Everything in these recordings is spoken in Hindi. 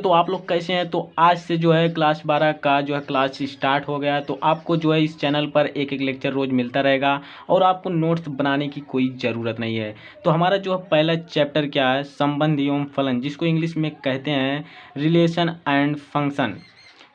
तो आप लोग कैसे हैं। तो आज से जो है क्लास 12 का जो है क्लास स्टार्ट हो गया। तो आपको जो है इस चैनल पर एक एक लेक्चर रोज़ मिलता रहेगा और आपको नोट्स बनाने की कोई ज़रूरत नहीं है। तो हमारा जो पहला चैप्टर क्या है, संबंध एवं फलन, जिसको इंग्लिश में कहते हैं रिलेशन एंड फंक्शन।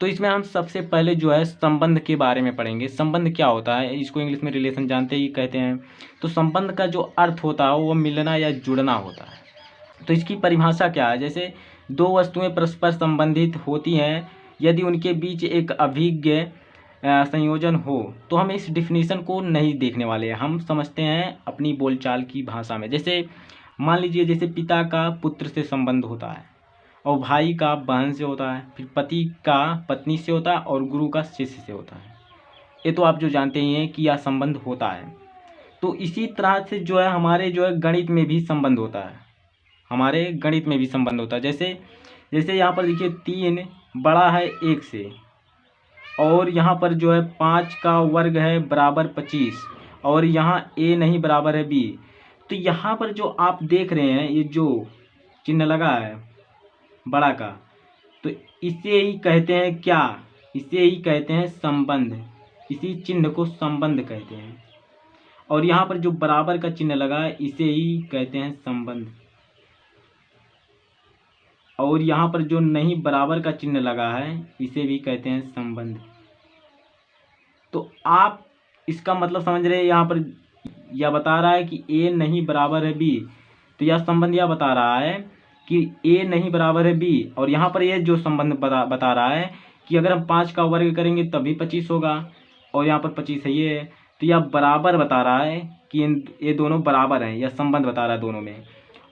तो इसमें हम सबसे पहले जो है संबंध के बारे में पढ़ेंगे। संबंध क्या होता है, इसको इंग्लिश में रिलेशन जानते ही कहते हैं। तो संबंध का जो अर्थ होता है वो मिलना या जुड़ना होता है। तो इसकी परिभाषा क्या है, जैसे दो वस्तुएं परस्पर संबंधित होती हैं यदि उनके बीच एक अभिन्न संयोजन हो। तो हम इस डिफिनीशन को नहीं देखने वाले हैं, हम समझते हैं अपनी बोलचाल की भाषा में। जैसे मान लीजिए, जैसे पिता का पुत्र से संबंध होता है और भाई का बहन से होता है, फिर पति का पत्नी से होता है और गुरु का शिष्य से होता है। ये तो आप जो जानते ही हैं कि यह संबंध होता है। तो इसी तरह से जो है हमारे जो है गणित में भी संबंध होता है, हमारे गणित में भी संबंध होता है। जैसे यहाँ पर देखिए 3 बड़ा है 1 से, और यहाँ पर जो है 5 का वर्ग है बराबर 25, और यहाँ a नहीं बराबर है b। तो यहाँ पर जो आप देख रहे हैं ये जो चिन्ह लगा है बड़ा का, तो इसे ही कहते हैं क्या, इसे ही कहते हैं संबंध। इसी चिन्ह को संबंध कहते हैं। और यहाँ पर जो बराबर का चिन्ह लगा है इसे ही कहते हैं संबंध। और यहाँ पर जो नहीं बराबर का चिन्ह लगा है इसे भी कहते हैं संबंध। तो आप इसका मतलब समझ रहे हैं, यहाँ पर यह बता रहा है कि a नहीं बराबर है b। तो यह संबंध यह बता रहा है कि a नहीं बराबर है b, और यहाँ पर ये जो संबंध बता रहा है कि अगर हम 5 का वर्ग करेंगे तभी 25 होगा, और यहाँ पर 25 है ये है। तो यह बराबर बता रहा है कि ये दोनों बराबर हैं, यह संबंध बता रहा है दोनों में।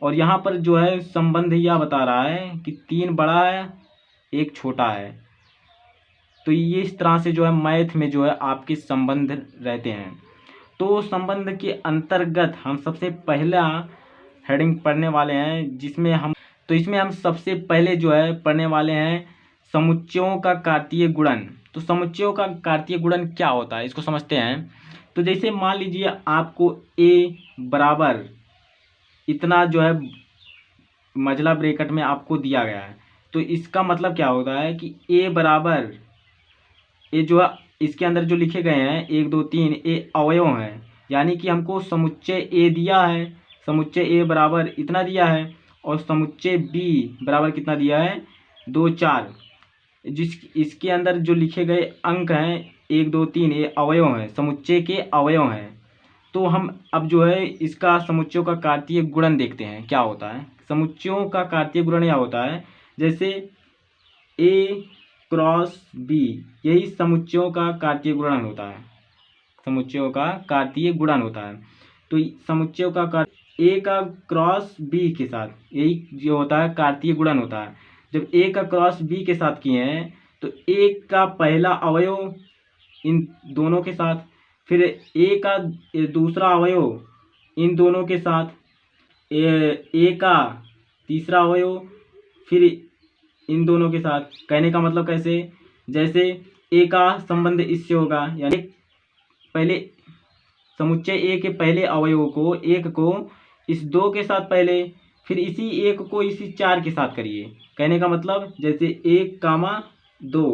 और यहाँ पर जो है संबंध यह बता रहा है कि 3 बड़ा है 1 छोटा है। तो ये इस तरह से जो है मैथ में जो है आपके संबंध रहते हैं। तो संबंध के अंतर्गत हम सबसे पहला हेडिंग पढ़ने वाले हैं, इसमें हम सबसे पहले जो है पढ़ने वाले हैं समुच्चयों का कार्तीय गुणन। तो समुच्चयों का कार्तीय गुणन क्या होता है इसको समझते हैं। तो जैसे मान लीजिए आपको a बराबर इतना जो है मजला ब्रैकेट में आपको दिया गया है। तो इसका मतलब क्या होता है कि a बराबर, ये जो है इसके अंदर जो लिखे गए हैं 1 2 3 ये अवयव हैं, यानी कि हमको समुच्चय a दिया है, समुच्चय a बराबर इतना दिया है, और समुच्चय b बराबर कितना दिया है 2 4। इसके अंदर जो लिखे गए अंक हैं 1 2 3 ये अवयव हैं, समुच्चय के अवयव हैं। तो हम अब जो है इसका समुच्चयों का कार्तीय गुणन देखते हैं क्या होता है। समुच्चयों का कार्तीय गुणन यह होता है, जैसे a क्रॉस b, यही समुच्चयों का कार्तीय गुणन होता है, समुच्चयों का कार्तीय गुणन होता है। तो समुच्चयों का a का क्रॉस b के साथ, यही जो होता है कार्तीय गुणन होता है। जब a का क्रॉस b के साथ किए हैं तो a का पहला अवयव इन दोनों के साथ, फिर a का दूसरा अवयव इन दोनों के साथ, a का तीसरा अवयव फिर इन दोनों के साथ। कहने का मतलब कैसे, जैसे a का संबंध इससे होगा, यानी पहले समुच्चय a के पहले अवयव को 1 को इस 2 के साथ पहले, फिर इसी 1 को इसी 4 के साथ करिए। कहने का मतलब जैसे 1 कामा 2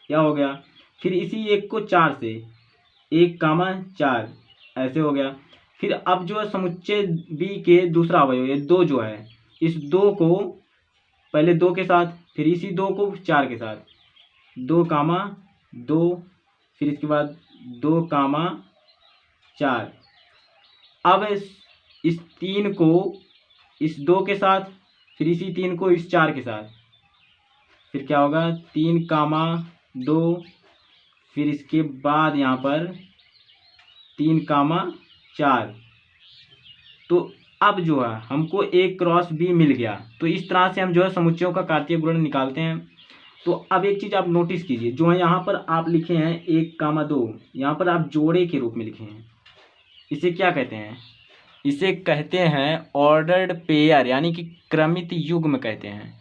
क्या हो गया, फिर इसी 1 को 4 से 1 कामा 4 ऐसे हो गया। फिर अब जो है समुच्चय b के दूसरा अवयव ये 2 जो है, इस 2 को पहले 2 के साथ, फिर इसी 2 को 4 के साथ, 2 कामा 2, फिर इसके बाद 2 कामा 4। अब इस 3 को इस 2 के साथ, फिर इसी 3 को इस 4 के साथ, फिर क्या होगा 3 कामा 2, फिर इसके बाद यहाँ पर 3 कामा 4। तो अब जो है हमको a क्रॉस b मिल गया। तो इस तरह से हम जो है समुच्चयों का कार्तीय गुणन निकालते हैं। तो अब एक चीज़ आप नोटिस कीजिए, जो है यहाँ पर आप लिखे हैं 1 कामा 2, यहाँ पर आप जोड़े के रूप में लिखे हैं। इसे क्या कहते हैं, इसे कहते हैं ऑर्डर्ड पेयर, यानी कि क्रमित युग्म कहते हैं।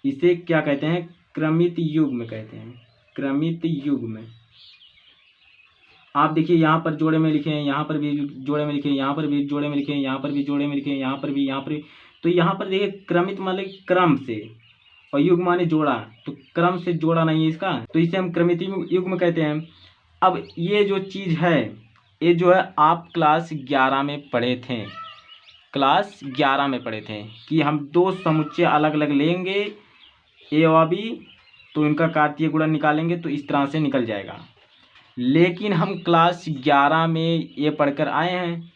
इसे क्या कहते हैं, क्रमित युग्म कहते हैं, क्रमित युग्म। आप देखिए यहाँ पर जोड़े में लिखे हैं, यहाँ पर भी जोड़े में लिखे हैं, यहाँ पर भी जोड़े में लिखे हैं, यहाँ पर भी जोड़े में लिखे हैं, यहाँ पर भी, यहाँ पर भी। तो यहाँ पर देखिए क्रमित मतलब क्रम से, और युग्म माने जोड़ा, तो क्रम से जोड़ा नहीं है इसका, तो इसे हम क्रमित युग्म कहते हैं। अब ये जो चीज़ है, ये जो है आप क्लास 11 में पढ़े थे, क्लास 11 में पढ़े थे कि हम दो समुच्चय अलग अलग लेंगे ए और बी, तो इनका कार्तीय गुणन निकालेंगे तो इस तरह से निकल जाएगा। लेकिन हम क्लास 11 में ये पढ़कर आए हैं,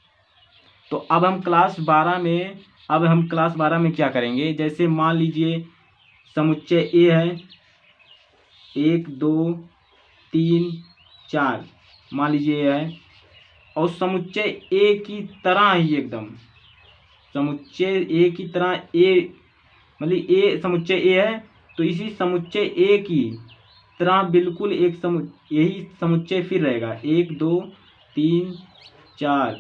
तो अब हम क्लास 12 में क्या करेंगे, जैसे मान लीजिए समुच्चय ए है 1 2 3 4, मान लीजिए ये है, और समुच्चय ए की तरह ही एकदम, समुच्चय ए की तरह ए मतलब ए समुच्चय ए है, तो इसी समुच्चय ए की तरह बिल्कुल यही समुच्चय फिर रहेगा 1 2 3 4,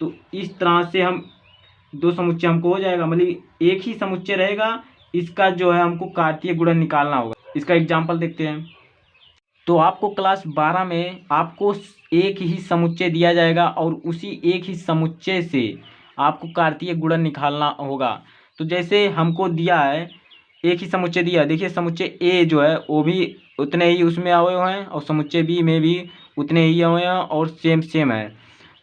तो इस तरह से हम दो समुच्चय हमको हो जाएगा, मतलब एक ही समुच्चय रहेगा, इसका जो है हमको कार्तीय गुणन निकालना होगा। इसका एग्जाम्पल देखते हैं। तो आपको क्लास 12 में आपको एक ही समुच्चय दिया जाएगा और उसी एक ही समुच्चय से आपको कार्तीय गुणन निकालना होगा। तो जैसे हमको दिया है, एक ही समुच्चय दिया, देखिए समुच्चय ए जो है वो भी उतने ही उसमें अवयव हैं और समुच्चय बी में भी उतने ही अवयव हैं और सेम है।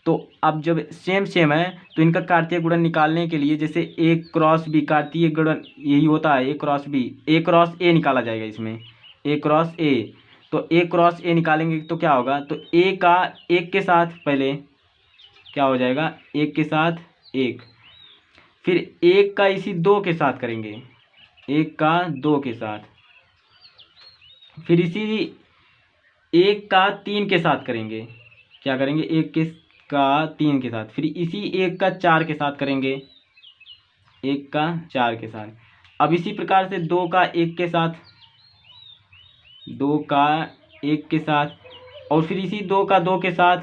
तो अब जब सेम है तो इनका कार्तीय गुणन निकालने के लिए, जैसे ए क्रॉस बी कार्तीय गुणन यही होता है, A cross B, A cross A निकाला जाएगा इसमें, ए क्रॉस ए, तो ए क्रॉस ए निकालेंगे तो क्या होगा, तो ए का एक के साथ पहले क्या हो जाएगा, एक के साथ एक, फिर एक का इसी दो के साथ करेंगे, एक का दो के साथ, फिर इसी एक का तीन के साथ करेंगे, क्या करेंगे, एक का तीन के साथ, फिर इसी एक का चार के साथ करेंगे, एक का चार के साथ। अब इसी प्रकार से दो का एक के साथ, दो का एक के साथ, और फिर इसी दो का दो के साथ,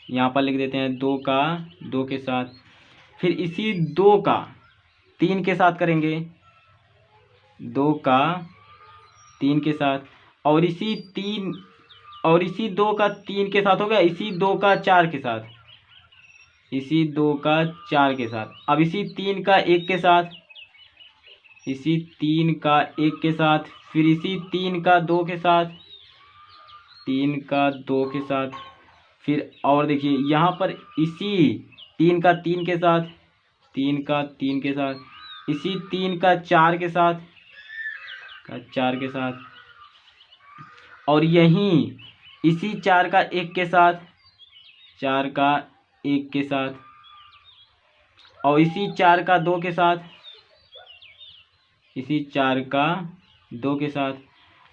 यहाँ पर लिख देते हैं दो का दो के साथ, फिर इसी दो का तीन के साथ करेंगे, दो का तीन के साथ, और इसी दो का तीन के साथ हो गया, इसी दो का चार के साथ, इसी दो का चार के साथ। अब इसी तीन का एक के साथ, इसी तीन का एक के साथ, फिर इसी तीन का दो के साथ, तीन का दो के साथ, फिर और देखिए यहाँ पर इसी तीन का तीन के साथ, तीन का तीन के साथ, इसी तीन का चार के साथ, चार के साथ, और यहीं इसी चार का एक के साथ, चार का एक के साथ, और इसी चार का दो के साथ, इसी चार का दो के साथ,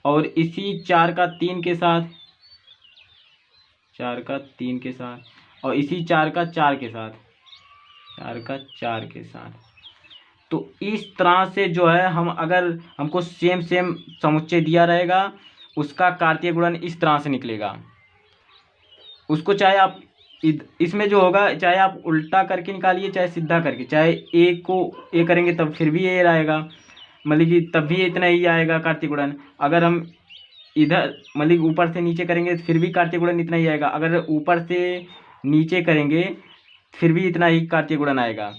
और इसी चार का तीन के साथ, चार का तीन के साथ, और इसी चार का चार के साथ, चार का चार के साथ। तो इस तरह से जो है हम, अगर हमको सेम समुच्चय दिया रहेगा, उसका कार्तीय गुणन इस तरह से निकलेगा। उसको चाहे आप इसमें जो होगा, चाहे आप उल्टा करके निकालिए चाहे सीधा करके, चाहे ए को ए करेंगे तब फिर भी ए आएगा, मतलब कि तब भी इतना ही आएगा कार्तीय गुणन। अगर हम इधर मतलब ऊपर से नीचे करेंगे तो फिर भी कार्तीय गुणन इतना ही आएगा, अगर ऊपर से नीचे करेंगे फिर भी इतना ही कार्तीय गुणन आएगा।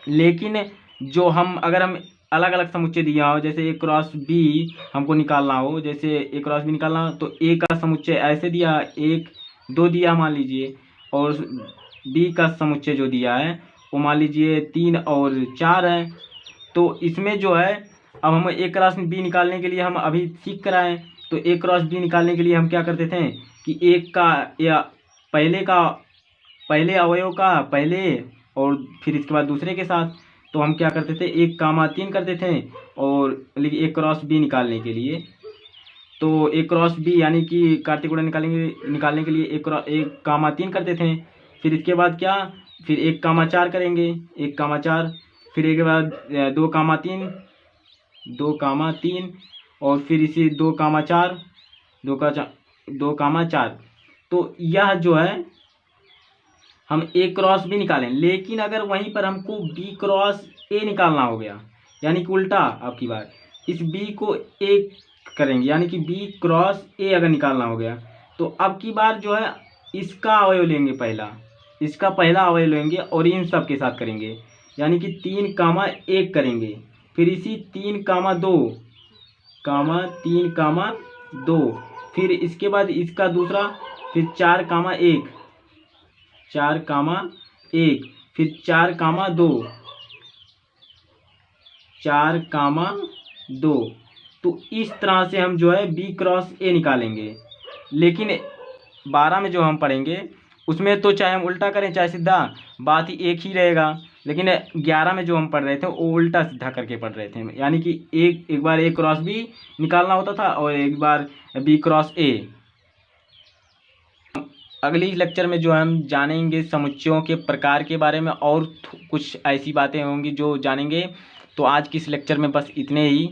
लेकिन जो हम, अगर हम अलग अलग समुच्चय दिया हो, जैसे ए क्रॉस बी हमको निकालना हो, जैसे ए क्रॉस बी निकालना हो, तो ए का समुच्चय ऐसे दिया, एक दो दिया मान लीजिए, और बी का समुच्चय जो दिया है वो मान लीजिए 3 और 4 है। तो इसमें जो है, अब हम ए क्रॉस बी निकालने के लिए हम अभी सीख कर आए, तो ए क्रॉस बी निकालने के लिए हम क्या करते थे कि एक का या पहले अवयव का पहले और फिर इसके बाद दूसरे के साथ, तो हम क्या करते थे, 1 कामा 3 करते थे, और ए क्रॉस बी निकालने के लिए, तो ए क्रॉस बी यानी कि कार्तीय गुणन निकालने के लिए 1 कामा 3 करते थे। फिर इसके बाद क्या, फिर 1 कामा 4 करेंगे, 1 कामा 4, फिर एक के बाद 2 कामा 3, 2 कामा 3, और फिर इसी 2 कामा 4, 2 कामा 4। तो यह जो है हम ए क्रॉस बी निकालें, लेकिन अगर वहीं पर हमको बी क्रॉस ए निकालना हो गया, यानी कि उल्टा आपकी बात, इस बी को ए करेंगे, यानी कि बी क्रॉस ए अगर निकालना हो गया, तो अब की बार जो है इसका अवयव लेंगे, इसका पहला अवयव लेंगे और इन सब के साथ करेंगे, यानी कि 3 कामा 1 करेंगे, फिर इसी 3,2 फिर इसके बाद इसका दूसरा, फिर 4,1 फिर 4,2 तो इस तरह से हम जो है B क्रॉस A निकालेंगे। लेकिन 12 में जो हम पढ़ेंगे उसमें तो चाहे हम उल्टा करें चाहे सीधा, बात ही एक ही रहेगा। लेकिन 11 में जो हम पढ़ रहे थे वो उल्टा सीधा करके पढ़ रहे थे, यानी कि एक बार A क्रॉस B निकालना होता था और एक बार B क्रॉस A। अगली लेक्चर में जो हम जानेंगे समुच्चयों के प्रकार के बारे में और कुछ ऐसी बातें होंगी जो जानेंगे। तो आज की इस लेक्चर में बस इतने ही।